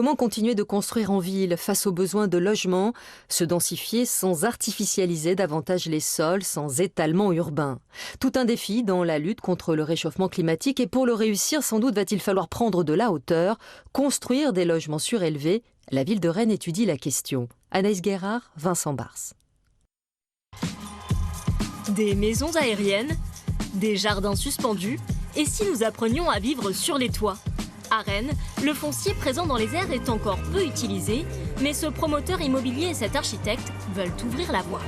Comment continuer de construire en ville face aux besoins de logement, se densifier sans artificialiser davantage les sols, sans étalement urbain? Tout un défi dans la lutte contre le réchauffement climatique et pour le réussir, sans doute va-t-il falloir prendre de la hauteur, construire des logements surélevés. La ville de Rennes étudie la question. Anaïs Guérard, Vincent Bars. Des maisons aériennes, des jardins suspendus, et si nous apprenions à vivre sur les toits? À Rennes, le foncier présent dans les airs est encore peu utilisé, mais ce promoteur immobilier et cet architecte veulent ouvrir la voie.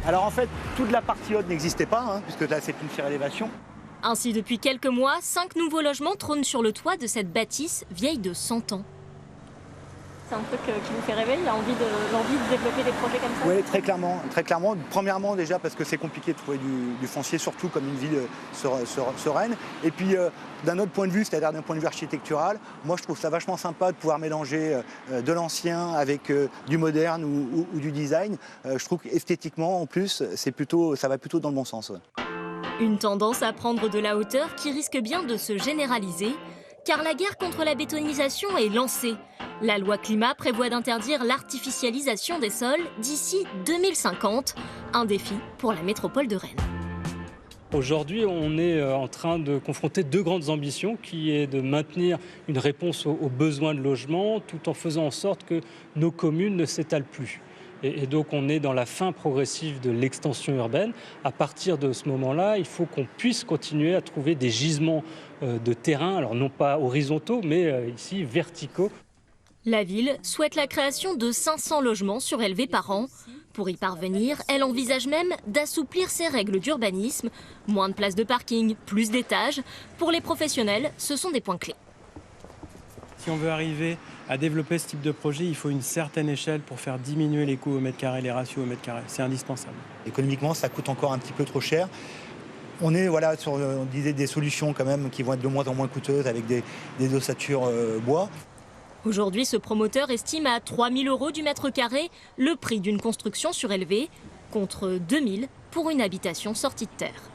Alors en fait, toute la partie haute n'existait pas, puisque là c'est une surélévation. Ainsi, depuis quelques mois, 5 nouveaux logements trônent sur le toit de cette bâtisse vieille de 100 ans. C'est un truc qui vous fait rêver? Il y a l'envie de développer des projets comme ça? Oui, très clairement. Premièrement déjà parce que c'est compliqué de trouver du foncier, surtout comme une ville sereine. Et puis d'un autre point de vue, c'est-à-dire d'un point de vue architectural, moi je trouve ça vachement sympa de pouvoir mélanger de l'ancien avec du moderne ou du design. Je trouve qu'esthétiquement en plus, ça va plutôt dans le bon sens. Une tendance à prendre de la hauteur qui risque bien de se généraliser, car la guerre contre la bétonisation est lancée. La loi climat prévoit d'interdire l'artificialisation des sols d'ici 2050, un défi pour la métropole de Rennes. Aujourd'hui, on est en train de confronter deux grandes ambitions, qui est de maintenir une réponse aux besoins de logement, tout en faisant en sorte que nos communes ne s'étalent plus. Et donc on est dans la fin progressive de l'extension urbaine. À partir de ce moment-là, il faut qu'on puisse continuer à trouver des gisements de terrain, alors non pas horizontaux, mais ici verticaux. La ville souhaite la création de 500 logements surélevés par an. Pour y parvenir, elle envisage même d'assouplir ses règles d'urbanisme. Moins de places de parking, plus d'étages. Pour les professionnels, ce sont des points clés. Si on veut arriver à développer ce type de projet, il faut une certaine échelle pour faire diminuer les coûts au mètre carré, les ratios au mètre carré. C'est indispensable. Économiquement, ça coûte encore un petit peu trop cher. On est sur on disait des solutions quand même qui vont être de moins en moins coûteuses avec des ossatures bois. Aujourd'hui, ce promoteur estime à 3 000 € du mètre carré le prix d'une construction surélevée, contre 2 000 pour une habitation sortie de terre.